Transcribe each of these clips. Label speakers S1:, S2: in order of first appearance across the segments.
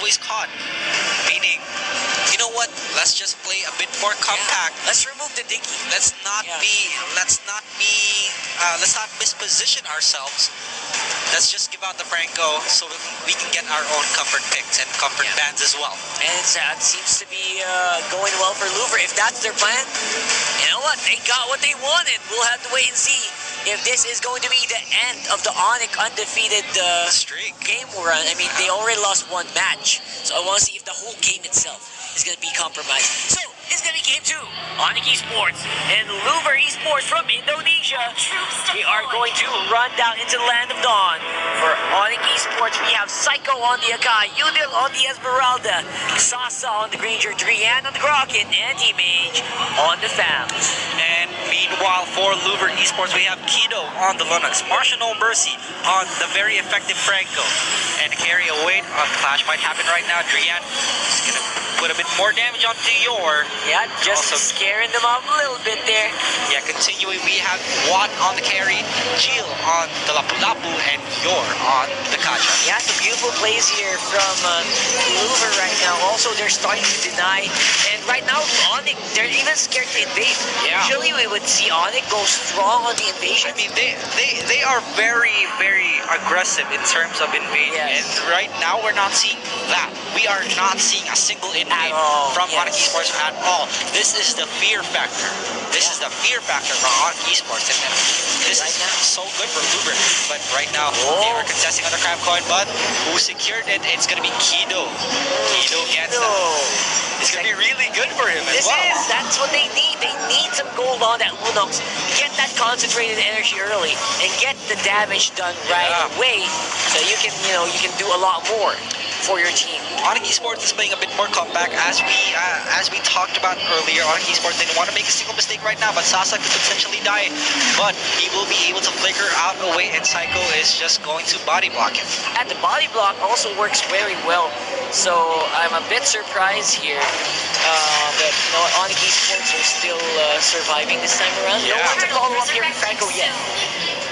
S1: always caught. Meaning, you know what? Let's just play a bit more compact.
S2: Yeah. Let's remove the dicky.
S1: Let's not misposition ourselves. Let's just give out the Franco so we can get our own comfort picks and comfort bands as well.
S2: And it seems to be going well for Louver. If that's their plan, you know what? They got what they wanted. We'll have to wait and see if this is going to be the end of the Onyx undefeated
S1: streak
S2: game run. I mean, they already lost one match. So I want to see if the whole game itself is going to be compromised. So, it's going to be game 2. Onyx Esports and Louver Esports from Indonesia. We are going to run down into the land of dawn. For Onyx Esports, we have Psycho on the Akai, Yudil on the Esmeralda, Sasa on the Granger, Drian on the Grokken, and T-Mage on the Fam.
S1: And meanwhile, for Louver Esports, we have Kido on the Linux, Nobar Msc on the very effective Franco. And carry away on Clash might happen right now. Drian is going to put a bit more damage on Dior.
S2: Yeah, just also scaring them off a little bit there.
S1: Yeah, continuing, we have Watt on the carry, Jill on the Lapu-Lapu, and Yor on the Kaja.
S2: Yeah, some beautiful plays here from Louver right now. Also, they're starting to deny. And right now, Onyx, they're even scared to invade.
S1: Yeah.
S2: Usually, we would see Onyx go strong on the invasion.
S1: I mean, they are very, very aggressive in terms of invading.
S2: Yes.
S1: And right now, we're not seeing that. We are not seeing a single invade from Onyx Esports at all. This is the fear factor. This is the fear factor for Onyx Esports. And this is so good for Louver. But right now, they are contesting on the crab coin. But who secured it? It's going to be Kido. Kido gets that. It's going to be really good for him as well.
S2: That's what they need. They need some gold on that Unox. Get that concentrated energy early and get the damage done right away. So you can do a lot more for your team.
S1: Onyx Esports is playing a bit more compact as we talked about earlier. Onyx Esports didn't want to make a single mistake right now, but Sasa could potentially die. But he will be able to flicker out away, and Psycho is just going to body block him.
S2: And the body block also works very well. So I'm a bit surprised here that Onyx Esports are still surviving this time around.
S1: Yeah.
S2: No one to follow up here in Franco yet.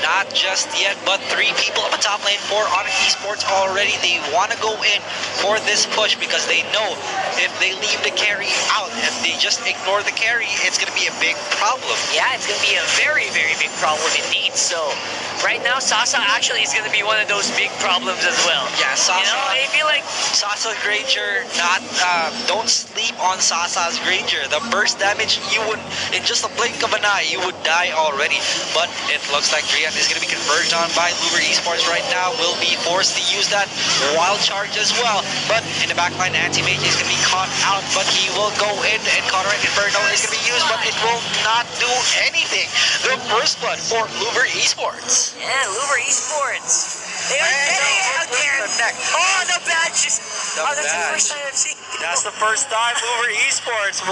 S1: Not just yet, but 3 people on the top lane for Onyx Esports already. They want to go in for this push because they know if they leave the carry out, if they just ignore the carry, it's going to be a big problem.
S2: Yeah, it's going to be a very, very big problem indeed. So right now, Sasa actually is going to be one of those big problems as well.
S1: Yeah, Sasa.
S2: I feel like
S1: Sasa Granger, don't sleep on Sasa's Granger. The burst damage, in just a blink of an eye, you would die already. But it looks like Drian is going to be converged on by Louver Esports right now. Will be forced to use that wild charge as well. But in the backline, Anti-Mage is going to be caught out, but he will go in and Counteract Inferno is going to be used, but it will not do anything. The first blood for Louver Esports.
S2: Yeah, Louver Esports. They are getting out there. Oh, the badges. That's the first time I've seen.
S1: That's the first time Louver Esports.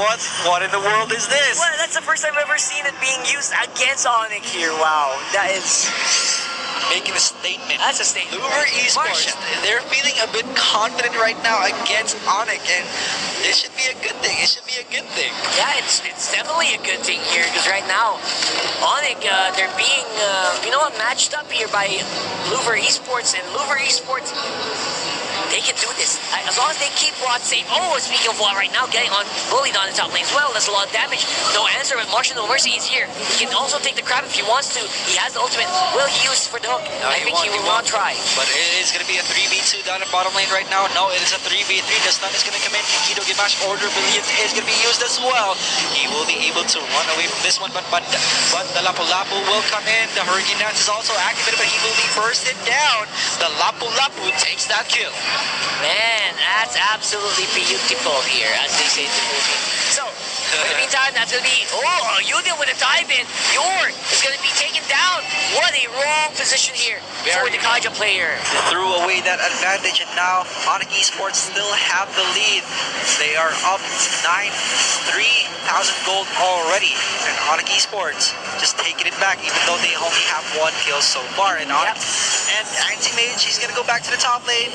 S1: What in the world is this?
S2: Well, that's the first time I've ever seen it being used against Onyx here. Wow, that is
S1: making a statement.
S2: That's a statement.
S1: Louver Esports, they're feeling a bit confident right now against Onyx, and it should be a good thing. It should be a good thing.
S2: Yeah, it's definitely a good thing here because right now, Onyx, they're being matched up here by Louver Esports, and Louver Esports, they can do this. As long as they keep Watt safe. Oh, speaking of Watt right now, getting bullied on the top lane as well. That's a lot of damage. No answer, but Martian No Mercy is here. He can also take the crab if he wants to. He has the ultimate. Will he use for the hook?
S1: No,
S2: I think he will not try.
S1: But it is going to be a 3v2 down the bottom lane right now. No, it is a 3v3. The stun is going to come in. Kido Gimash Order Brilliant is going to be used as well. He will be able to run away from this one, but the Lapu-Lapu will come in. The Hurricane Dance is also activated, but he will be bursted down. The Lapu-Lapu takes that kill.
S2: Man, that's absolutely beautiful here, as they say in the Philippines. So, in the meantime, that's going to be, Yudil with a dive in. Yor is going to be taken down. What a wrong position here for the Kaja player.
S1: Threw away that advantage, and now Onyx Esports still have the lead. They are up 3,000 gold already, and Onyx Esports just taking it back, even though they only have 1 kill so far. And and Anti-Mage, he's going to go back to the top lane,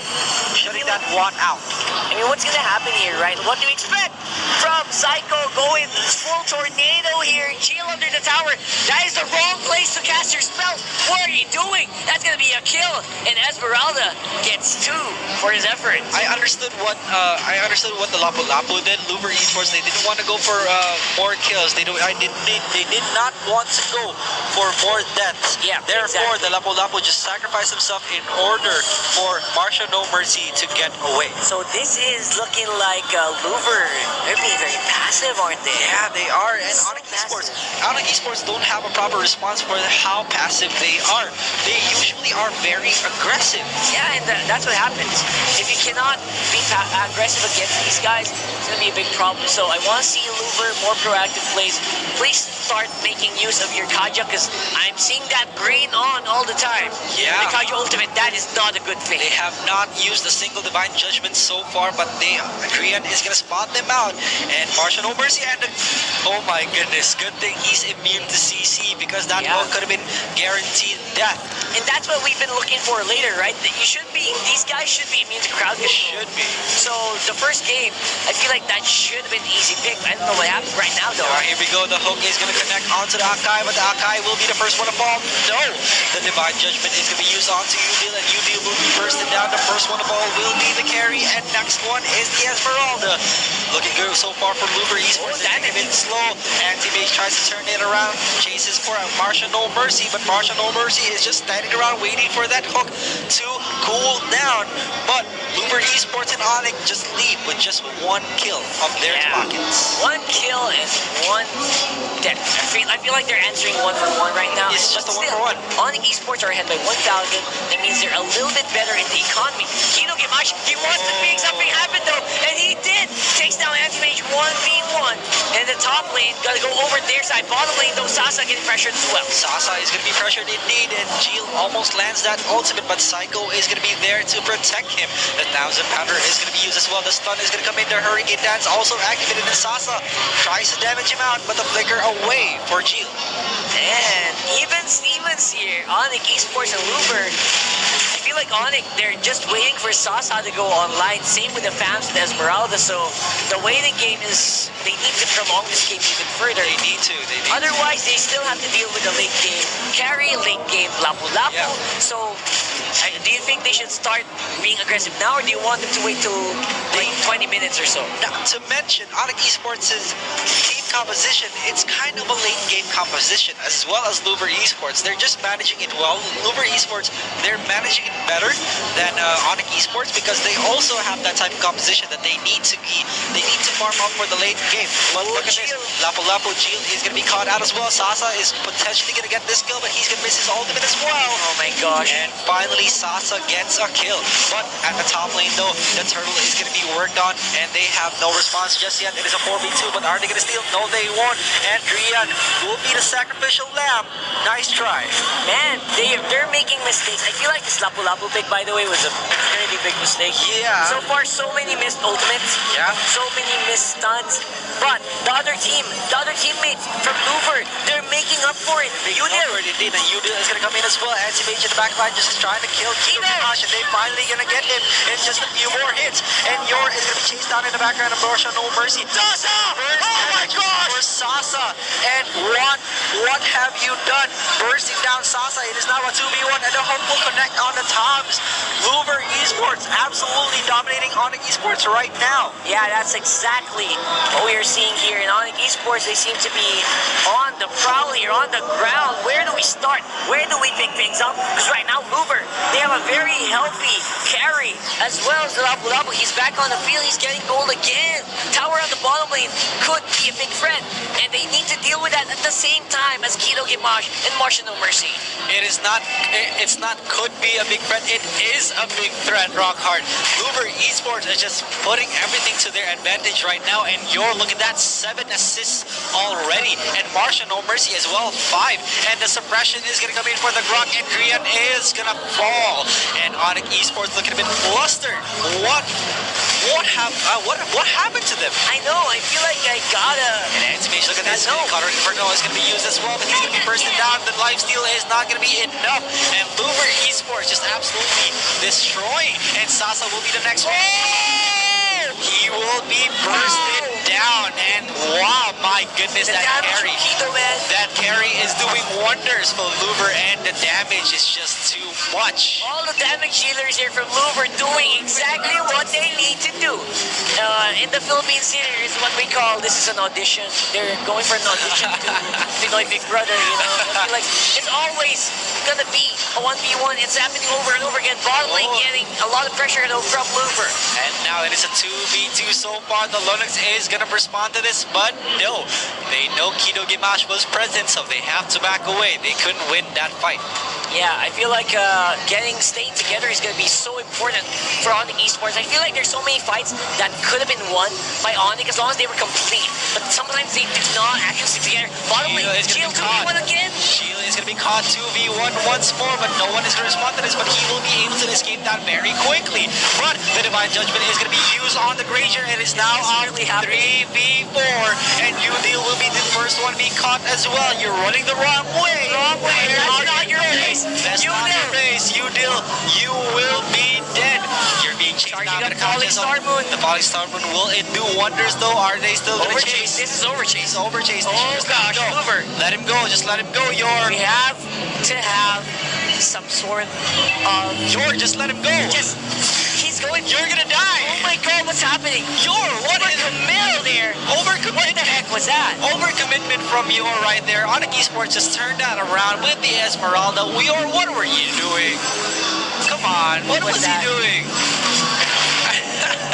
S1: shutting that Watt out.
S2: I mean, what's going to happen here, right? What do you expect from Psycho going full tornado here? Chill under the the tower. That is the wrong place to cast your spell. What are you doing? That's gonna be a kill. And Esmeralda gets 2 for his efforts.
S1: I understood what the Lapu Lapu did. Luber Esports, they didn't want to go for more kills. They did not want to go for more deaths.
S2: Yeah,
S1: therefore
S2: exactly.
S1: the Lapu Lapu just sacrificed himself in order for Marsha No Mercy to get away.
S2: So this is looking like Luber. They're being very passive, aren't they?
S1: Yeah, they are. And
S2: So
S1: Onyx Esports don't have a proper response for how passive they are. They usually are very aggressive.
S2: Yeah, and that's what happens. If you cannot be aggressive against these guys, it's going to be a big problem. So I want to see Luber more proactive plays. Please start making use of your Kaja, because I'm seeing that green on all the time.
S1: Yeah.
S2: The Kaja ultimate, that is not a good thing.
S1: They have not used a single Divine Judgment so far, but Adrian is going to spot them out. And Marsha No Mercy, and oh my goodness, good thing he's immune to CC, because that one could have been guaranteed death.
S2: And that's what we've been looking for later, right? That these guys should be immune to crowd control.
S1: Should be.
S2: So the first game, I feel like that should have been an easy pick. I don't know what happened right now, though.
S1: Here we go. The hook is going to connect onto the Akai, but the Akai will be the first one to fall. No! The Divine Judgment is going to be used onto Udil, and Udil will be bursted down. The first one to fall will be the carry, and next one is the Esmeralda. Looking good so far for Luber Esports. They're taking it slow. Anti-Mage tries to turn it around, chases for Marsha No Mercy, but Marsha No Mercy is just standing around waiting for that hook to cool down. But Luber Esports and Onyx just leave with just 1 kill of their pockets.
S2: 1 kill and 1 death. I feel like they're answering 1 for 1 right now.
S1: It's just a 1 for 1.
S2: Onyx Esports are ahead by 1,000. That means they're a little bit better in the economy. Kino Gimash, he wants to make something happen though, and he did. Takes down Anti-Mage 1v1. And the top lane gotta go over their side. Bottom lane though, Sasa getting pressured as well.
S1: Sasa is going to be pressured indeed, and Jill almost lands that ultimate, but Psycho is going to be there to protect him. The 1,000 pounder is going to be used as well. The stun is going to come in. The Hurricane Dance also activated, and Sasa tries to damage him out, but the flicker away for Jill.
S2: And even Stevens here, Onyx Esports and Luber. I feel like Onyx, they're just waiting for Sasa to go online. Same with the fans with Esmeralda. So the waiting game is, they need to prolong this game even further.
S1: They need to.
S2: Otherwise, they still have to deal with the late game carry, late game Lapu Lapu.
S1: Yeah.
S2: So do you think they should start being aggressive now, or do you want them to wait till like 20 minutes or so?
S1: Now, to mention, Onyx Esports' team composition, it's kind of a late game composition, as well as Luber Esports. They're just managing it well. Luber Esports, they're managing it better than Onyx Esports, because they also have that type of composition that they need to farm up for the late game. But look at this, Lapu Lapu Jill is going to be caught out as well. Sasa is potentially going to get this kill, but he's going to miss his ultimate as well.
S2: Oh my gosh.
S1: And finally, Sasa gets a kill. But at the top lane though, the turtle is going to be worked on, and they have no response just yet. It is a 4v2, but are they going to steal? No, they won't. And Drian will be the sacrificial lamb. Nice try.
S2: Man, they're making mistakes. I feel like this Lapu Lapu pick, by the way, was a very big mistake.
S1: Yeah.
S2: So far, so many missed ultimates.
S1: Yeah.
S2: So many missed stuns. But the other teammates from Luber, they're making up for it.
S1: Indeed, and Udil is going to come in as well. Anti-Mage in the backline just trying to kill Kino Gimash, and they finally going to get him in just a few more hits. And Yor is going to be chased down in the background of Marsha No Mercy. Sasa! Oh my gosh! For Sasa. And what have you done? Bursting down Sasa. It is now a 2v1, and the hook will connect on the tops. Luber Esports absolutely dominating Onyx Esports right now.
S2: Yeah, that's exactly what we are seeing here. In Onyx Esports, they seem to be on the prowl here, on the ground. Where do we start? Where do we pick things up? Because right now, Luber, they have a very healthy carry, as well as the Lapu Lapu. He's back on the field. He's getting gold again. Tower on the bottom lane could be a big threat, and they need to deal with that at the same time as Kino Gimash and Marsha No Mercy.
S1: It's not could be a big threat. It is a big threat, Rockhard. Luber Esports is just putting everything to their advantage right now, and look at that, 7 assists already, and Marsha No Mercy as well, 5. And the suppression is gonna come in for the Grok, and Drian is gonna fall. And Onyx Esports looking a bit flustered. What happened to them?
S2: I know, I feel like I gotta...
S1: And Anti-Mage, look at this. Cutter Inferno is gonna be used as well, but he's gonna be bursted down. The lifesteal is not gonna be enough. And Luber Esports just absolutely destroying. And Sasa will be the next one. He will be bursted down, and wow, my goodness,
S2: The
S1: that
S2: damage
S1: carry.
S2: from Keto, man.
S1: That carry is doing wonders for Luber, and the damage is just too much.
S2: All the damage dealers here from Louvre doing exactly what they need to do. In the Philippines here is what we call, this is an audition. They're going for an audition to Pinoy Big Brother, you know. I feel like it's always gonna be a 1v1. It's happening over and over again. Bottom lane getting a lot of pressure from Louvre.
S1: And now it is a 2v2 so far. The Lunux is gonna respond to this, but no. They know Kido Gimash was present, so they have to back away. They couldn't win that fight.
S2: Yeah, I feel like staying together is going to be so important for Onyx Esports. I feel like there's so many fights that could have been won by Onyx as long as they were complete. But sometimes they do not actually stick together. Bottom lane, Shield 2v1 again.
S1: Shield is going to be caught 2v1 once more, but no one is going to respond to this, but he will be able to escape that very quickly. But the Divine Judgment is going to be used on the Granger, and it's now on 3v4. And Udil will be the first one being caught as well. You're running the wrong way.
S2: Wrong way. That's not your place.
S1: That's not your place. Udil, you will be dead. You're being chased down by the
S2: Falling Star Moon.
S1: The Falling Star Moon, will it do wonders though? Are they still going to chase?
S2: This is overchase.
S1: It's overchase.
S2: Oh gosh, Uber.
S1: Let him go. Just let him go.
S2: We have to have some sort of...
S1: Just let him go.
S2: He's going...
S1: You're gonna die.
S2: Oh my god, what's happening?
S1: What is
S2: the middle there?
S1: Overcommitment.
S2: What the heck was that?
S1: Overcommitment from Yor right there. Onyx Esports just turned that around with the Esmeralda. What were you doing? Come on. What was he doing?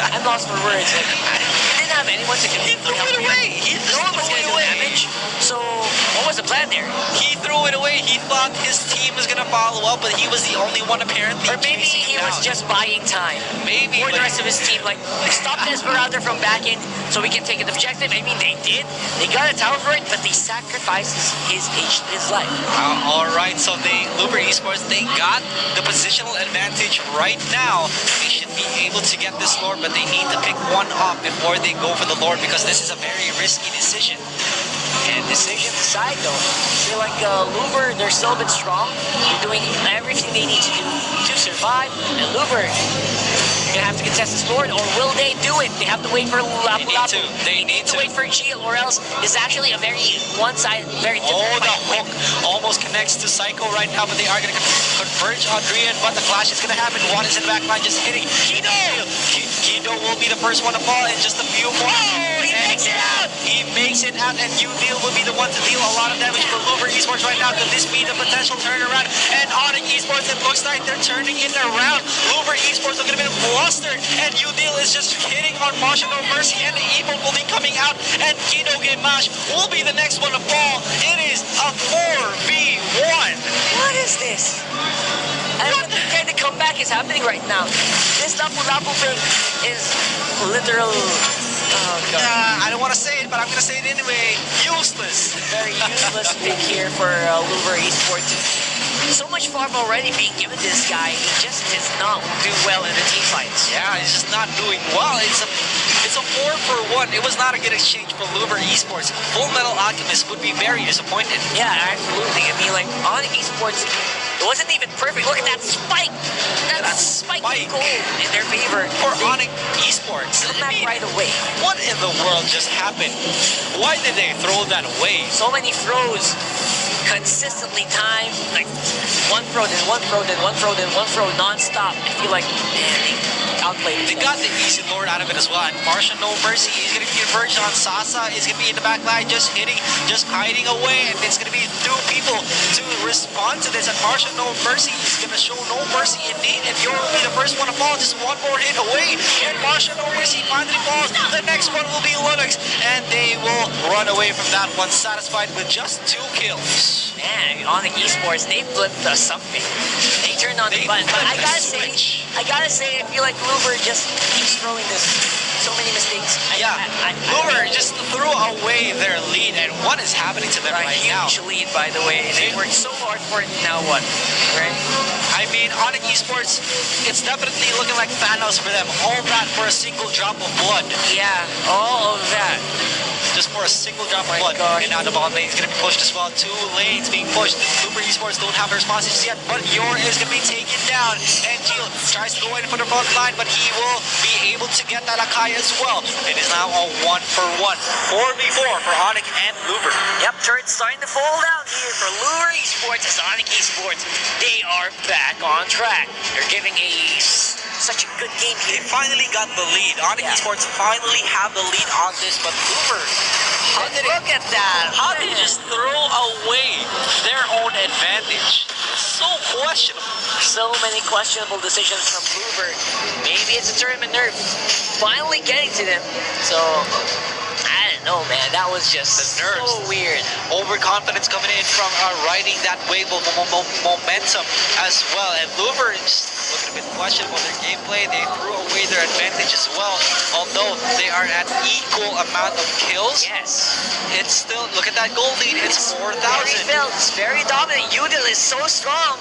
S2: I'm lost for words. He didn't have anyone to
S1: He threw it away.
S2: No one was going to do damage. So, what was the plan there?
S1: He threw it away. He thought his team was going to follow up, but he was the only one apparently.
S2: Or maybe he was just buying time.
S1: Maybe.
S2: For the rest of his team. Like, stop Esmeralda from backing so we can take an objective. I mean, they did. They got a tower for it, but they sacrificed his life.
S1: All right, so Luber Esports, they got the positional advantage right now. They should be able to get this Lord, but they need to pick one off before they go for the Lord, because this is a very risky decision.
S2: And decision aside, though, I feel like Luber, they're still a bit strong. They're doing everything they need to do to survive. And Luber, they're gonna have to contest this Lord, or will they do it? They have to wait for Lapu Lapu.
S1: They need to
S2: wait for Gio, or else it's actually a very one-sided, very different
S1: the
S2: fight.
S1: hook almost connects to Psycho right now, but they are going to converge on Drian, but the clash is going to happen. One is in the back line just hitting Kido. Kido will be the first one to fall in just a few more.
S2: He makes it out!
S1: He makes it out, and Udil will be the one to deal a lot of damage for Luber Esports right now. Could this be the potential turnaround? And Onyx Esports, it looks like they're turning it around. Luber Esports are going to be flustered, and Udil is just hitting on Martial No Mercy, and the Evil will be coming out, and Kido Gimash will be the next one to fall. It is a 4v1.
S2: What is this? And what kind of comeback is happening right now? This Lapu Lapu thing is literal... Oh god.
S1: I don't want to say it, but I'm going to say it anyway. Useless.
S2: Very useless pick here for Luber Esports. So much farm already being given to this guy. He just does not do well in the team fights.
S1: Yeah, he's just not doing well. It's a 4-for-1. It was not a good exchange for Luber Esports. Full Metal Alchemist would be very disappointed.
S2: Yeah, absolutely. I mean, like, on Esports, it wasn't even perfect. Look at that spike. That spike goal in their favor.
S1: For Onyx Esports.
S2: Come back right away.
S1: What in the world just happened? Why did they throw that away?
S2: So many throws. Consistently timed, like one throw, then one throw, then one throw, then one throw, non-stop. I feel like, man, they outplayed.
S1: They got the easy Lord out of it as well. And Martial No Mercy is going to be converged on Sasa. Is going to be in the back line, just hitting, just hiding away. And it's going to be two people to respond to this. And Martial No Mercy is going to show no mercy indeed. And Yor will be the first one to fall. Just one more hit away. And Martial No Mercy finally falls. The next one will be Linux. And they will run away from that one, satisfied with just 2 kills.
S2: Man, on the esports, they flipped something. They turned on the button. But I gotta say, I feel like Luber just keeps throwing this. So many mistakes.
S1: Luber just threw away their lead, and what is happening to them right now?
S2: Huge lead, by the way. They worked so hard for it. Now what? Right?
S1: I mean, Onyx Esports, it's definitely looking like Thanos for them. All that for a single drop of blood.
S2: Yeah, all of that.
S1: just for a single drop of
S2: my
S1: blood.
S2: gosh.
S1: And now the bottom lane is going to be pushed as well. 2 lanes being pushed. Super Esports don't have the responses yet, but Yor is going to be taken down. And Gio tries to go in for the front line, but he will be able to get that Akai as well. It is now a 1-for-1. 4v4 for Onyx and Luver.
S2: Yep, turret's starting to fall down here for Lure Esports as Onyx Esports. They are back on track. They're giving such a good game
S1: They
S2: here.
S1: finally got the lead. Onyx
S2: Yeah.
S1: Esports finally have the lead on this, but Luver,
S2: Look at that.
S1: how did they just throw away their own advantage? It's so questionable.
S2: So many questionable decisions from Hoover. Maybe it's a tournament nerf finally getting to them. So, I don't know, man. That was just
S1: The nerves.
S2: so weird.
S1: Overconfidence coming in from riding that wave of momentum as well. And Luver is looking a bit questionable. Their gameplay, they threw away their advantage as well. Although they are at equal amount of kills,
S2: Yes.
S1: it's still, look at that goal lead. It's
S2: Very
S1: 4,000.
S2: felt, it's very dominant. Udil is so strong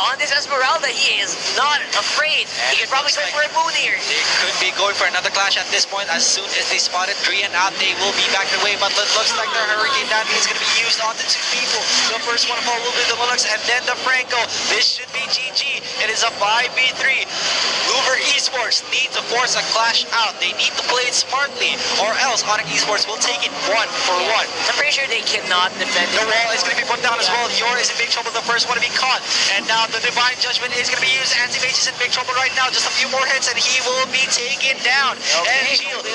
S2: on this Esmeralda. He is not afraid.
S1: And
S2: He
S1: it
S2: can probably
S1: looks
S2: go
S1: like
S2: for a moon here.
S1: They could be going for another clash at this point. As soon as they spotted Drian out, they will be back away. But it looks like the Hurricane Dandy is going to be used onto 2 people. The first one of all will be the Linux and then the Franco. This should be GG. It is a 5v3. Luver Esports need to force a clash out. They need to play it smartly, or else Onyx Esports will take it 1-for-1.
S2: I'm pretty sure they cannot defend
S1: The
S2: it.
S1: wall is going to be put down as well. Yor is in big trouble, the first one to be caught. And now the Divine Judgment is going to be used. Anti-Mage is in big trouble right now. Just a few more hits and he will be taken down.
S2: Okay,
S1: And Shield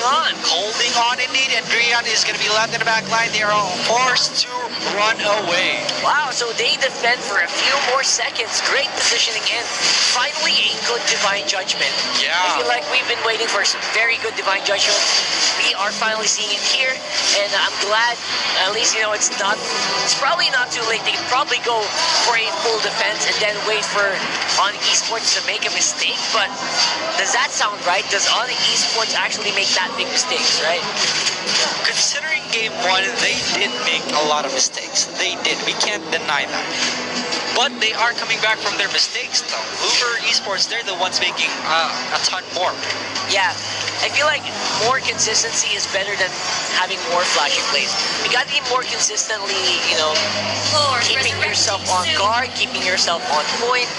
S2: holding on.
S1: indeed. And Drian is going to be left in the back line. They are all forced to run away.
S2: Wow, so they defend for a few more seconds. Great positioning in. Finally, a good Divine Judgment.
S1: Yeah.
S2: I feel like we've been waiting for some very good Divine Judgments. We are finally seeing it here, and I'm glad, at least, you know, it's probably not too late. They could probably go for a full defense and then wait for Onyx Esports to make a mistake, but does that sound right? Does Onyx Esports actually make that big mistakes, right?
S1: Considering game 1, they did make a lot of mistakes. They did. We can't deny that. But they are coming back from their mistakes, though. Luver Esports, they're the ones making a ton more.
S2: Yeah, I feel like more consistency is better than having more flashy plays. You gotta be more consistently, you know, keeping yourself on guard, keeping yourself on point,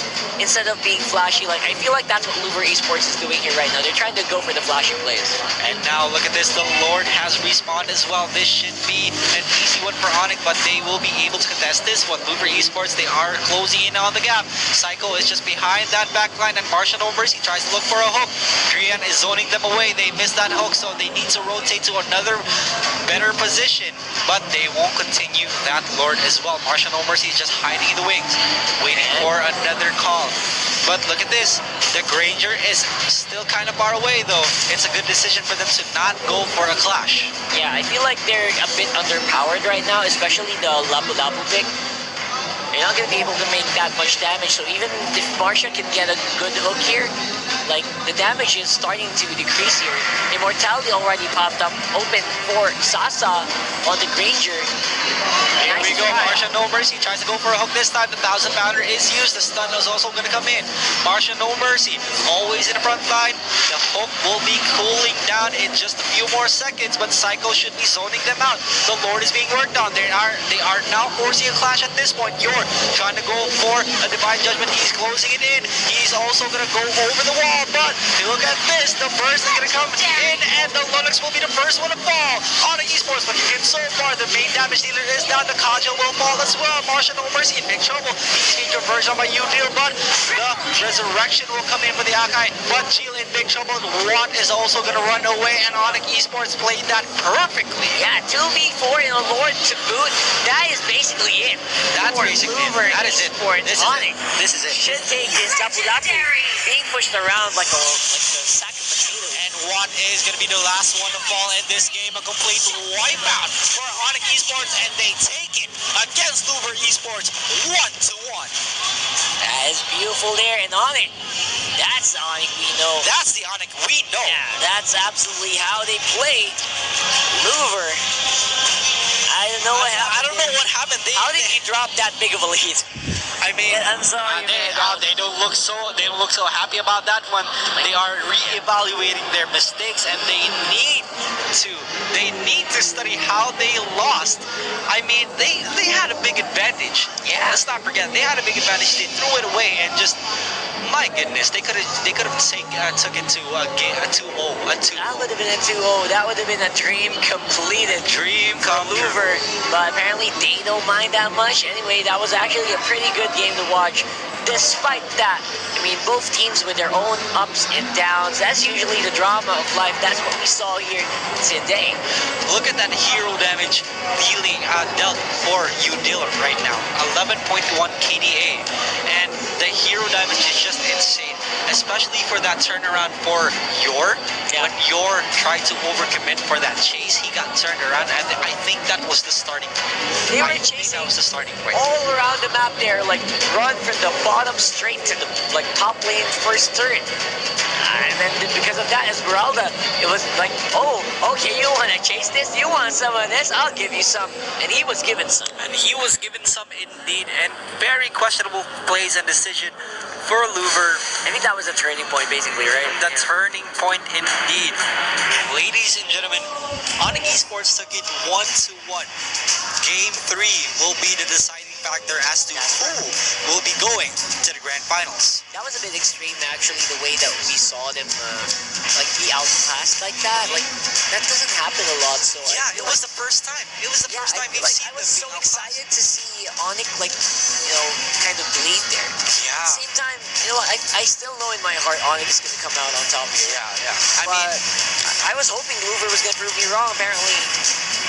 S2: instead of being flashy. Like, I feel like that's what Luver Esports is doing here right now. They're trying to go for the flashy plays.
S1: And now look at this, the Lord has respawned as well. This should be an easy one for Onyx, but they will be able to contest this one. Luver Esports, they are closing in on the gap. Psycho is just behind that back line, and Martian Overs, he tries to look for a hook. Drian is zoning them away. They missed that hook, so they need to rotate to another better position, but they won't continue that Lord as well. Martian Overs, he's just hiding in the wings, waiting for another call. But look at this, the Granger is still kind of far away though. It's a good decision for them to not go for a clash.
S2: Yeah, I feel like they're a bit underpowered right now, especially the Lapu-Lapu pick. They're not going to be able to make that much damage, so even if Marsha can get a good hook here, like, the damage is starting to decrease here. Immortality already popped up open for Sasa on the Granger.
S1: Here
S2: Nice
S1: we go,
S2: try.
S1: Marsha No Mercy tries to go for a hook this time. The 1,000 pounder is used. The stun is also going to come in. Marsha No Mercy always in the front line. The hook will be cooling down in just a few more seconds, but Psycho should be zoning them out. The Lord is being worked on. They are now forcing a clash at this point. Yor trying to go for a Divine Judgment. He's closing it in. He's also going to go over the wall, but look at this. The burst is going to come in, and the Linux will be the first one to fall. On the Esports, but so far, the main damage dealer is down. The Kaja will fall as well. Martian No Mercy in big trouble. He's being converged on by Udil, but the resurrection will come in for the Akai. But Chil in big trouble. Juan is also going to run away, and Onyx Esports played that perfectly.
S2: Yeah, 2v4 in a Lord to boot. That is basically it.
S1: That's
S2: For
S1: basically it.
S2: Luver
S1: That is it.
S2: Esports,
S1: This is
S2: Onyx
S1: it. This is it.
S2: should take this Lapu-Lapu being pushed around like the sack of potatoes.
S1: And Juan is going to be the last one to fall in this game. A complete wipeout for Onyx Esports, and they take it against Luver Esports 1-1.
S2: That is beautiful there, and Onyx. That's the Onyx we know.
S1: That's the Onyx we know.
S2: Yeah, that's absolutely how they play. Luver. I don't know what happened.
S1: I don't know what happened happened?
S2: How did you drop that big of a lead?
S1: I mean,
S2: I'm sorry, man.
S1: they don't look so happy about that one. They are reevaluating their mistakes, and they need to study how they lost. I mean, they had a big advantage.
S2: Yeah.
S1: Let's not forget, they had a big advantage. They threw it away and just, my goodness, they could have took it to a 2-0, a 2.
S2: That would have been a 2-0. That would have been a dream completed.
S1: Dream
S2: For
S1: come true.
S2: Louver, but apparently they don't mind that much. Anyway, that was actually a pretty good game to watch. Despite that, I mean, both teams with their own ups and downs. That's usually the drama of life. That's what we saw here today.
S1: Look at that hero damage dealt for Udiller right now. 11.1 KDA. And the hero damage is just insane. Especially for that turnaround for Yor.
S2: Yeah.
S1: When Yor tried to overcommit for that chase, he got turned around, and I think that was the starting point.
S2: They were
S1: I think
S2: chasing
S1: that was the starting point.
S2: all around the map there, like run from the bottom straight to the top lane first turn. And then because of that, Esmeralda, it was like, oh, okay, you want to chase this? You want some of this? I'll give you some. And he was given some.
S1: And he was given some indeed, and very questionable plays and decision for Louver.
S2: I think that was a turning point, basically, right?
S1: The turning point indeed. Ladies and gentlemen, Onyx Esports took it 1-1. Game 3 will be the deciding factor as to who will be going to the grand finals.
S2: That was a bit extreme, actually, the way that we saw them like be outclassed like that. Like that doesn't happen a lot. So
S1: Yeah, it was the first time. It was the first time we've seen
S2: I was
S1: them
S2: so
S1: being
S2: excited to see Onyx kind of bleed there. At the
S1: Yeah,
S2: same time, I still know in my heart Onyx is gonna come out on top here.
S1: yeah. I
S2: But
S1: mean,
S2: I was hoping Louver was gonna prove me wrong. Apparently,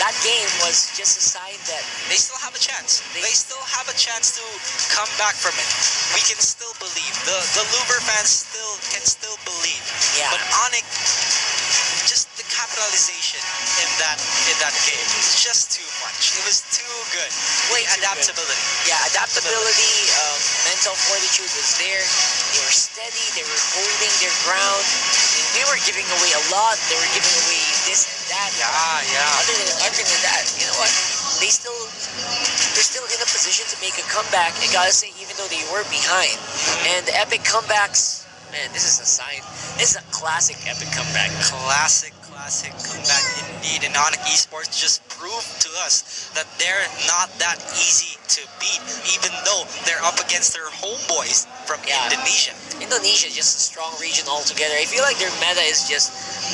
S2: that game was just a sign that
S1: they still have a chance. They still have a chance to come back from it. We can still believe. The Louver fans can still believe.
S2: Yeah.
S1: But Onyx, just the capitalization in that game was just too much. It was too good.
S2: Way
S1: The
S2: too good.
S1: adaptability.
S2: Yeah, adaptability, mental fortitude was there. They were steady. They were holding their ground. And they were giving away a lot. They were giving away this and that.
S1: Yeah.
S2: Other than that, you know what? They're still in a position to make a comeback. I gotta say, even though they were behind, and the epic comebacks, man, this is a sign. This is a classic epic comeback.
S1: Classic comeback indeed. And Onyx Esports just proved to us that they're not that easy to beat, even though they're up against their homeboys from
S2: Yeah.
S1: Indonesia.
S2: Indonesia is just a strong region altogether. I feel like their meta is just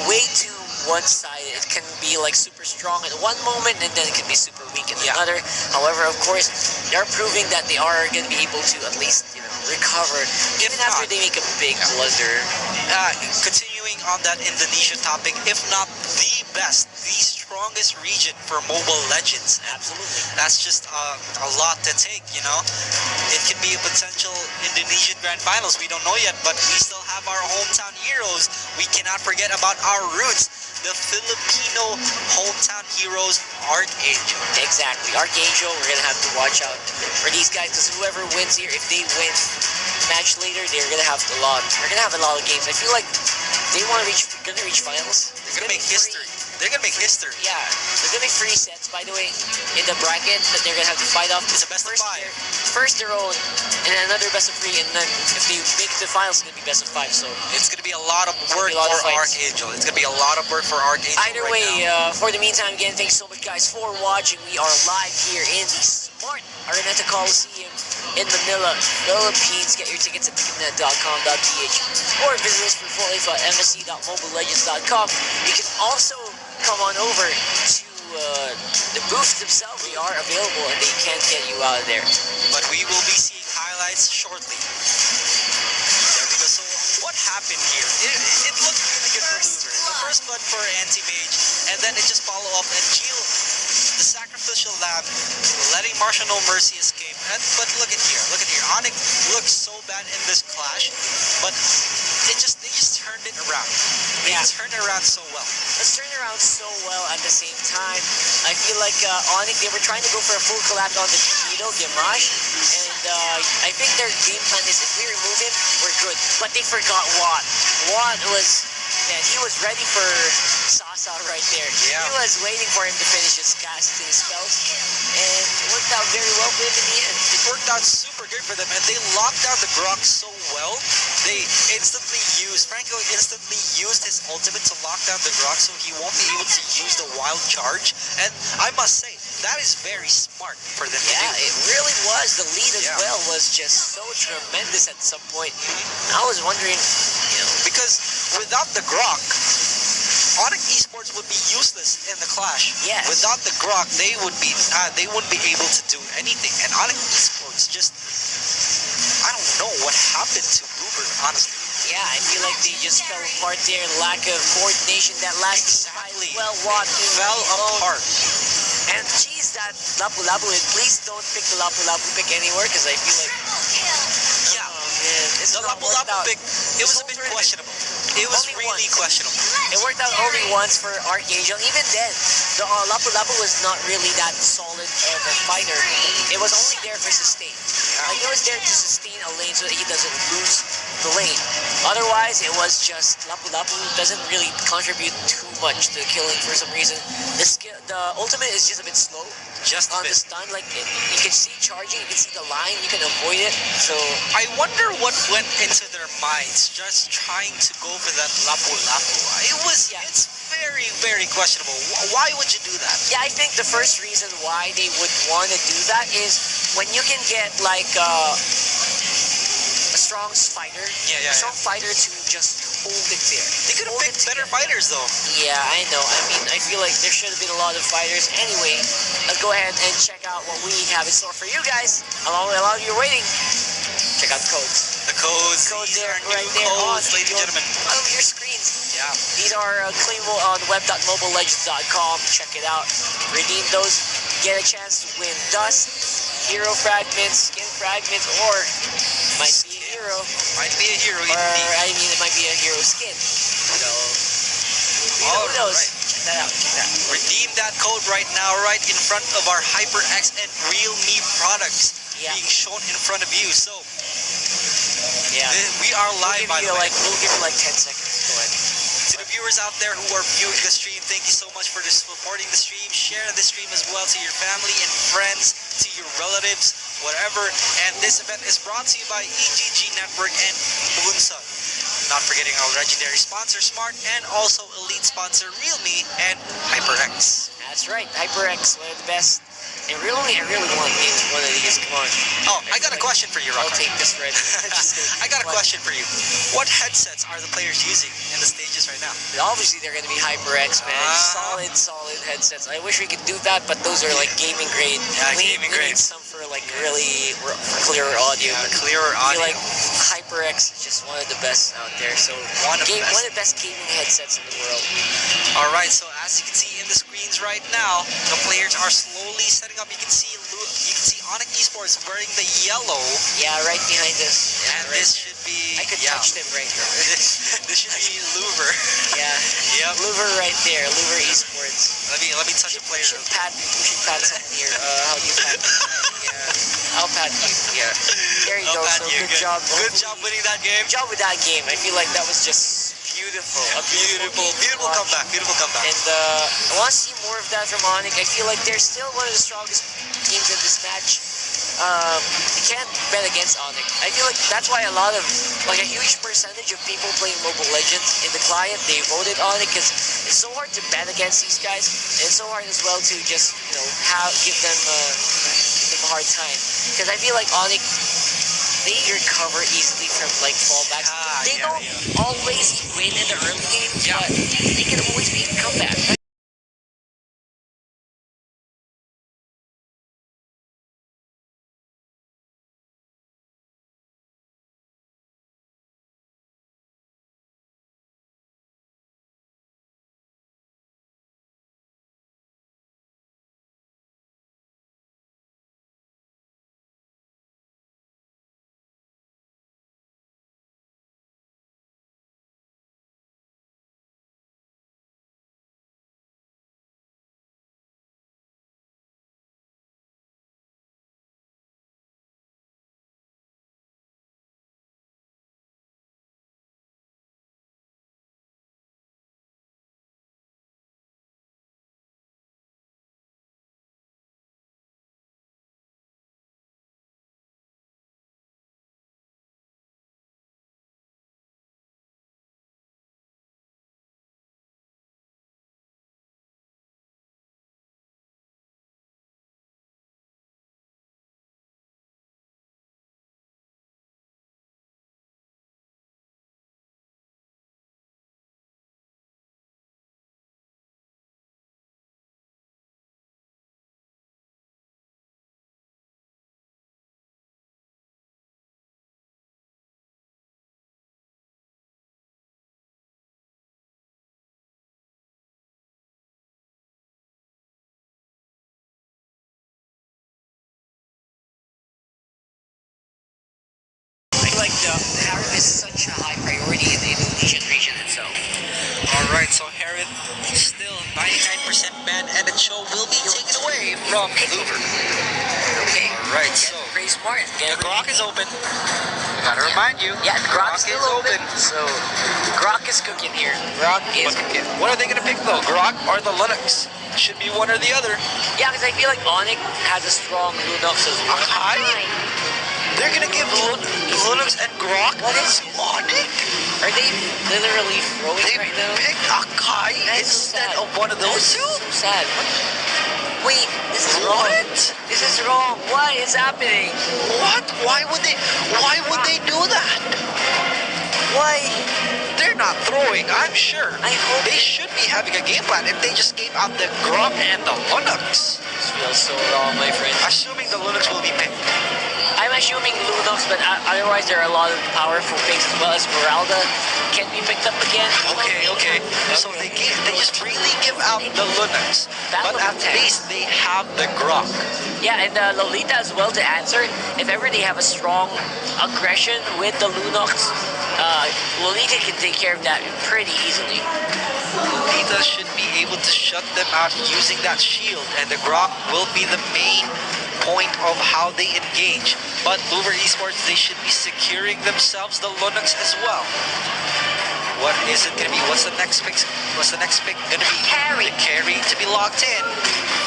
S2: way too one-sided. It can be like super strong in one moment, and then it can be super weak in another. However, of course, they're proving that they are going to be able to at least recover even after they make a big blunder.
S1: Continuing on that Indonesia topic, if not the best, the strongest region for Mobile Legends.
S2: Absolutely.
S1: That's just a lot to take, It could be a potential Indonesian Grand Finals. We don't know yet, but we still have our hometown heroes. We cannot forget about our roots. The Filipino hometown heroes, Archangel.
S2: Exactly. Archangel, we're going to have to watch out for these guys, because whoever wins here, if they win match later, they're going to have a lot. They're going to have a lot of games. I feel like they want to reach finals.
S1: They're going to make history. They're going to make history.
S2: Yeah, there's going to be 3 sets, by the way, in the bracket that they're going to have to fight off.
S1: It's a best of 5.
S2: First their own, and then another best of 3, and then if they make the finals, it's going to be best of 5. So
S1: it's going to be a lot of work for Archangel. It's going to be a lot of work for Archangel.
S2: Either way, for the meantime, again, thanks so much, guys, for watching. We are live here in the Smart Araneta Coliseum in Manila, Philippines. Get your tickets at ticketnet.com.ph or visit us for full info at msc.mobilelegends.com. You can also come on over to the booths themselves. We are available, and they can get you out of there.
S1: But we will be seeing highlights shortly. There we go. So what happened here? It looked really good for Louver. The first blood for Anti-Mage, and then it just follow up, and Gil, the sacrificial lamb, letting Marshall No Mercy escape. But look at here. Onyx looks so bad in this clash, but they just turned it around. They turned it around so well.
S2: Let's turn it around so well at the same time. I feel like Onyx, they were trying to go for a full collapse on the Chiquito, Dimash, and I think their game plan is if we remove him, we're good. But they forgot Watt. Watt was, he was ready for Sasa right there.
S1: Yeah.
S2: He was waiting for him to finish his casting spells, and it worked out very well for them in the end.
S1: It worked out super good for them, and they locked down the Grok so well. They Franco instantly used his ultimate to lock down the Grok, so he won't be able to use the wild charge. And I must say, that is very smart for them to
S2: Yeah,
S1: do.
S2: it really was. The lead as
S1: Yeah.
S2: well was just so tremendous at some point. I was wondering,
S1: Because without the Grok, Onyx Esports would be useless in the clash.
S2: Yes.
S1: Without the Grok, they wouldn't be able to do anything. And Onyx Esports just, I don't know what happened to Uber, honestly.
S2: yeah, I feel like they just fell apart there. Lack of coordination that last
S1: Exactly.
S2: well what
S1: Fell apart.
S2: And geez, that Lapu Lapu, please don't pick the Lapu Lapu pick anywhere because I feel like
S1: Yeah.
S2: oh man, it's
S1: The
S2: not
S1: Lapu
S2: worked
S1: Lapu
S2: out.
S1: pick, it was a bit
S2: Tournament.
S1: questionable. It was
S2: Only
S1: really
S2: once.
S1: questionable.
S2: It worked out only once for Archangel. Even then, the Lapu Lapu was not really that solid of a fighter. It was only there for sustain. Like it was there to sustain a lane so that he doesn't lose the lane. Otherwise, it was just Lapu Lapu doesn't really contribute too much to killing for some reason. The ultimate is just a bit slow
S1: Just a
S2: on the
S1: bit.
S2: stun. Like you can see charging, you can see the line, you can avoid it. So
S1: I wonder what went into their minds just trying to go for that Lapu Lapu. It's very, very questionable. Why would you do that?
S2: yeah, I think the first reason why they would want to do that is when you can get like a strong fighter,
S1: Yeah.
S2: a strong fighter to just hold it there.
S1: They could have
S2: Hold
S1: picked
S2: it
S1: better
S2: together.
S1: fighters though.
S2: Yeah, I know. I mean, I feel like there should have been a lot of fighters. Anyway, let's go ahead and check out what we have in store for you guys. While you're waiting, check out the codes.
S1: The codes,
S2: Codes
S1: these
S2: there,
S1: are new
S2: right there
S1: codes,
S2: on
S1: ladies and gentlemen.
S2: on your screens.
S1: Yeah.
S2: These are claimable on web.mobilelegends.com. Check it out. Redeem those. Get a chance to win dust, hero fragments, skin fragments, or might be a hero.
S1: Might be a hero
S2: Or,
S1: indeed.
S2: I mean, it might be a hero skin. So, who knows?
S1: Alright.
S2: Check that out. Check that out.
S1: Redeem that code right now, right in front of our HyperX and Realme products
S2: Yeah.
S1: being shown in front of you. So,
S2: Yeah.
S1: we are live, by the way.
S2: We'll give you like 10 seconds. Go ahead.
S1: To the viewers out there who are viewing the stream, thank you so much for supporting the stream. Share the stream as well to your family and friends, to your relatives, whatever. And this event is brought to you by EGG Network and Bunsa. Not forgetting our legendary sponsor, Smart, and also elite sponsor, Realme and HyperX.
S2: That's right. HyperX, one of the best. And really, I really want maybe one of these. Come on.
S1: Oh, I got a question for you,
S2: I'll
S1: Rocker.
S2: take this right. Just kidding.
S1: I got a
S2: What?
S1: question for you. What headsets are the players using in the stages right now?
S2: Obviously, they're going to be HyperX, man. Solid headsets. I wish we could do that, but those are like gaming grade.
S1: Yeah, gaming
S2: we
S1: grade.
S2: need some for like really clearer audio.
S1: Yeah,
S2: But
S1: clearer
S2: I feel
S1: audio.
S2: like HyperX is just one of the best out there. So
S1: One of the best.
S2: one of the best gaming headsets in the world.
S1: All right, so as you can see in the screens right now, the players are slowly setting up. You can see Onyx Esports wearing the yellow,
S2: Yeah, right behind us. Yeah,
S1: and
S2: right.
S1: this should be
S2: I could touch them right now.
S1: this should be Louver.
S2: Yeah.
S1: Yep.
S2: Louver right there. Louver Esports.
S1: Let me touch the
S2: We
S1: players.
S2: should pat someone here. How do you pat? Yeah. I'll pat you. Yeah. There you
S1: I'll
S2: go.
S1: pat
S2: So
S1: you.
S2: good job.
S1: Good job winning that game.
S2: Good job with that game. I feel like that was just beautiful. A
S1: Beautiful
S2: game to watch.
S1: comeback. Beautiful comeback.
S2: And I want to see more of that from Onyx. I feel like they're still one of the strongest teams in this match. You can't bet against Onyx. I feel like that's why a huge percentage of people playing Mobile Legends in the client, they voted Onyx because it's so hard to bet against these guys. And it's so hard as well to just, give them a hard time. Because I feel like Onyx, they recover easily from like fallbacks. They don't always win in the early game, but they can always make a comeback. like the Arab is such a high priority in the Indonesian region itself.
S1: Alright, so Herod still 99% banned, and the show will be taken away from Luver.
S2: Okay.
S1: Alright, so
S2: Pretty smart.
S1: the Grok is open. Gotta remind you.
S2: Yeah, the Grok is still open. So, Grok is cooking here. Grok is cooking.
S1: What are they gonna pick though? Grok or the Linux? Should be one or the other.
S2: Yeah, because I feel like Onyx has a strong Lunox as well.
S1: Akai? They're gonna give Linux and Grok? What is Onyx?
S2: Are they literally throwing
S1: They
S2: right now?
S1: picked Akai
S2: That's so
S1: instead
S2: sad.
S1: of one of those
S2: That's
S1: two?
S2: so sad. Wait, this is wrong.
S1: What?
S2: This is wrong. What is happening?
S1: What? Why would they do that?
S2: Why?
S1: They're not throwing, I'm sure.
S2: I hope
S1: They should be having a game plan if they just gave out the Grok and the Linux.
S2: this feels so wrong, my friend.
S1: Assuming the Linux will be picked.
S2: I'm assuming Lunox, but otherwise there are a lot of powerful picks as well as Meralda can be picked up again.
S1: Okay. So they just freely give out the Linux, but at least they have the Grok.
S2: Yeah, and Lolita as well to answer. If ever they have a strong aggression with the Lunox, Lolita can take care of that pretty easily.
S1: Lolita should be able to shut them out using that shield, and the Grok will be the main point of how they engage. But Luver Esports, they should be securing themselves the Linux as well. What is it gonna be? What's the next pick? Gonna be?
S2: Carry.
S1: The carry to be locked in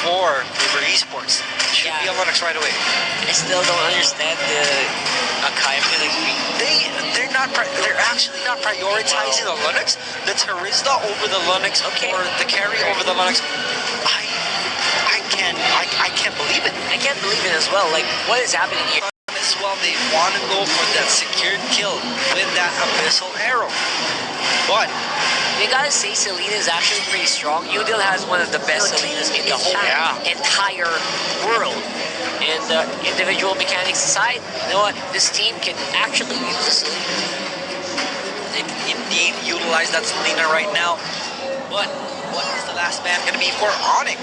S1: for Luver Esports. Should be a Linux right away.
S2: I still don't understand the Akai pedigree.
S1: They're actually not prioritizing the Linux. The Terizda over the Linux, or the carry over the Linux. I can't believe it.
S2: I can't believe it as well. Like, what is happening here?
S1: As well, they want to go for that secured kill with that abyssal arrow. But
S2: We gotta say Selena is actually pretty strong. Udil has one of the best Selenas in the whole entire world. And individual mechanics aside, you know what? This team can actually use a Selena.
S1: they indeed utilize that Selena right now. But what is the last ban going to be for Onyx?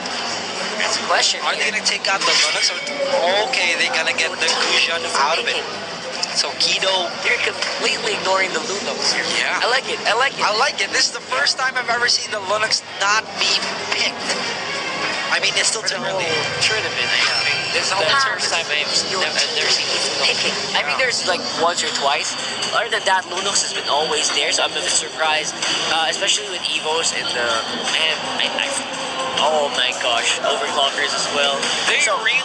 S2: That's a question.
S1: Are they going to take out the Linux? Or okay, they're going to get the Kushan out of it. So Kido,
S2: They're completely ignoring the Lunos here.
S1: Yeah.
S2: I like it. I like it.
S1: I like it. This is the first time I've ever seen the Linux not be picked. I mean, it's still too early.
S2: Tournament. This is the first time I've never seen Lunos picking. I mean, there's like once or twice. Other than that, Lunox has been always there, so I'm a bit surprised, especially with Evos and oh my gosh, overclockers as well.
S1: They
S2: So-
S1: really.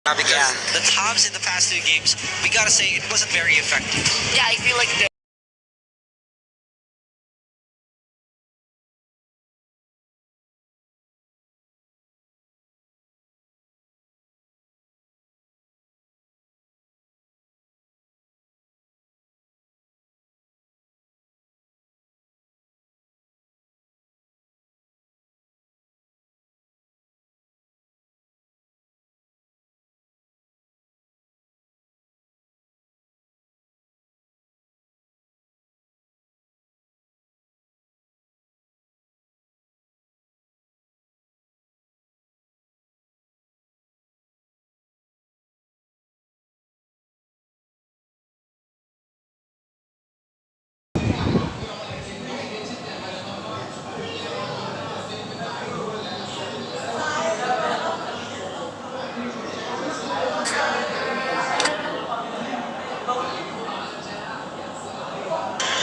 S1: Because the tops in the past two games, we gotta say it wasn't very effective.
S2: Yeah, I feel like the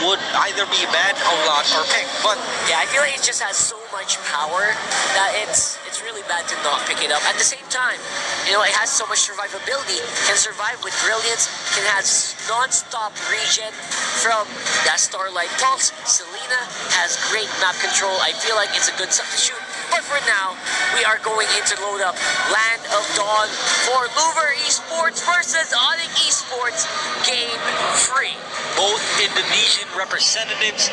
S1: Would either be banned a lot or picked, but
S2: I feel like it just has so much power that it's really bad to not pick it up. At the same time, you know, it has so much survivability, can survive with brilliance, can have non-stop regen from that Starlight Pulse. Selena has great map control. I feel like it's a good substitute. But for now, we are going into load up Land of Dawn for Luver Esports versus Onyx Esports Game 3.
S1: both Indonesian representatives,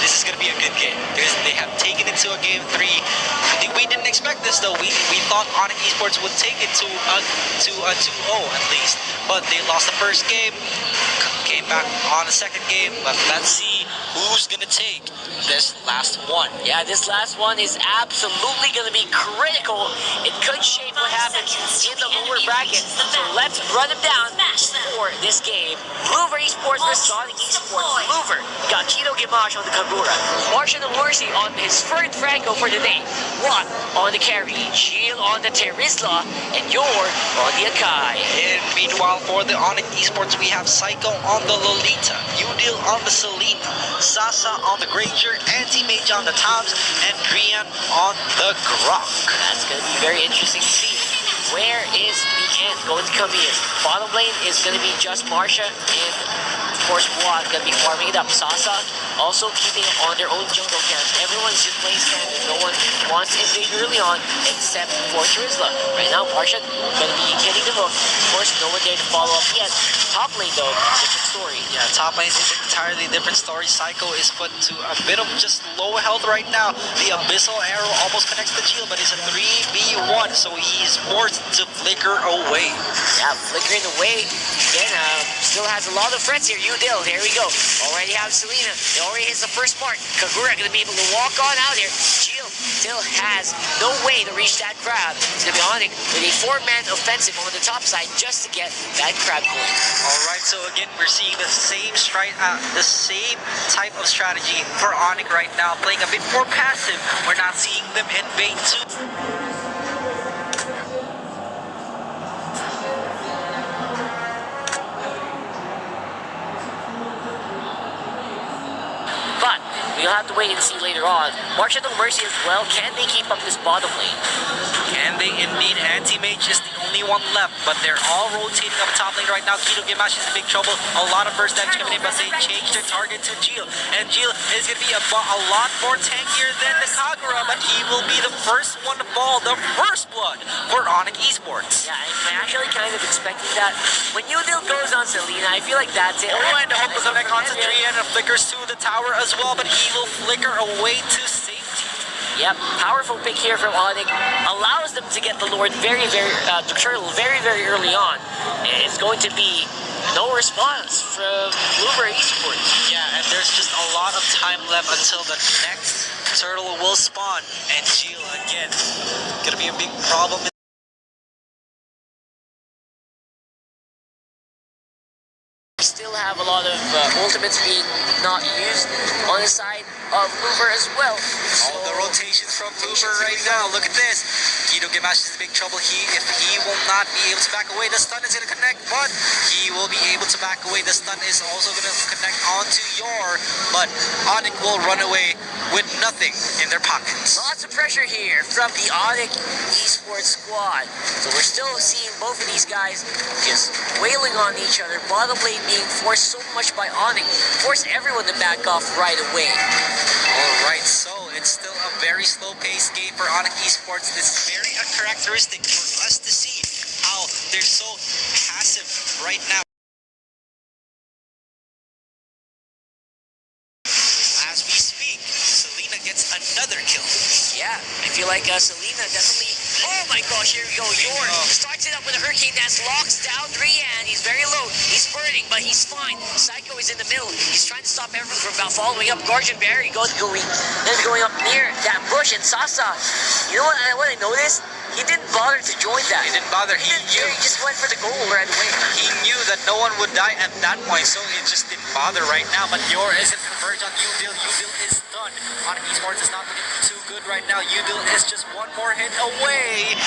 S1: this is going to be a good game because they have taken it to a game 3. We didn't expect this though. We thought Onyx Esports would take it to a 2-0 at least, but they lost the first game, came back on the second game. But let's see who's going to take this last one.
S2: Yeah, this last one is absolutely going to be critical. It could shape what happens in the lower bracket. So let's run them down for this game. Louver Esports versus Sonic Esports. Louver got Kino Gimash on the Kagura. Martian and Mercy on his third Franco for the day. Watt on the carry. Shield on the Terizla. And Yor on the Akai.
S1: And meanwhile, for the Onyx Esports, we have Psycho on the Lolita, Udil on the Selena, Sasa on the Granger, Anti-Mage on the Toms, and Grian on the Grok.
S2: That's going to be very interesting to see. Where is the end going to come in? Bottom lane is going to be just Marsha and, of course, Watt going to be farming it up. Sasa also keeping it on their own jungle camps. Everyone's just playing standard. No one wants to invade early on except for Terizla. Right now, Marsha going to be hitting the hook. Of course, no one there to follow up yet. Top lane, though, different story.
S1: Yeah, top lane is an entirely different story. Psycho is put to a bit of just low health right now. The Abyssal Arrow almost connects the shield, but it's a 3v1, so he's forced to flicker away.
S2: Yeah, flickering away. Again, still has a lot of threats here. Udil, here we go. Already have Selena. It already hits the first part. Kagura going to be able to walk on out here. Shield still has no way to reach that crab. It's going to be Onyx with a 4-man offensive on the top side just to get that crab going.
S1: Alright, so again, we're seeing the same type of strategy for Onyx right now, playing a bit more passive. We're not seeing them invade too.
S2: But we'll have to wait and see later on. March and Mercy as well. Can they keep up this bottom lane?
S1: Can they indeed? Anti-Mage is the only one left, but they're all rotating up top lane right now. Kino Gimash is in big trouble. A lot of burst damage coming in, but they changed their target to Jill. And Jill is going to be a lot more tankier than the Kagura, but he will be the first one to fall, the first blood for Onyx Esports.
S2: Yeah, I'm actually kind of expecting that. When Udil goes on Selena, I feel like that's it.
S1: Oh, and the hook was connect onto Drian and flickers to the tower as well, but he will flicker away to safety.
S2: Yep, powerful pick here from Onyx. Allows them to get the Lord very early on. And it's going to be no response from Nobar Esports.
S1: Yeah, and there's just a lot of time left until the next turtle will spawn. And Jill, again, gonna be a big problem.
S2: Still have a lot of ultimates being not used on the side of Nobar as well.
S1: All the rotations from Nobar right now. Look at this. Kino Gimash is in big trouble. If he will not be able to back away, the stun is going to connect, but he will be able to back away. The stun is also going to connect onto Yor, but Onyx will run away with nothing in their pockets.
S2: Lots of pressure here from the Onyx Esports squad. So we're still seeing both of these guys just wailing on each other. Bottom lane being forced so much by Onyx. Force everyone to back off right away.
S1: Alright, so it's still a very slow-paced game for Onyx Esports. This is very characteristic for us to see how they're so passive right now. As we speak, Selena gets another kill.
S2: Yeah, I feel like Selena definitely... Oh my gosh, here we go. Yor starts it up with a Hurricane Dance, locks down Drian. He's very low. He's spurting, but he's fine. Psycho is in the middle. He's trying to stop everyone from following up. Guardian Barry going up near that bush. And Sasa, you know what I noticed? He didn't bother to join that.
S1: He didn't bother. He knew.
S2: He just went for the goal right away.
S1: He knew that no one would die at that point, so it just didn't bother right now. But Yor isn't converged on Udil. Udil is done. Onyx Esports is not looking too good right now. Udil is just one more hit away.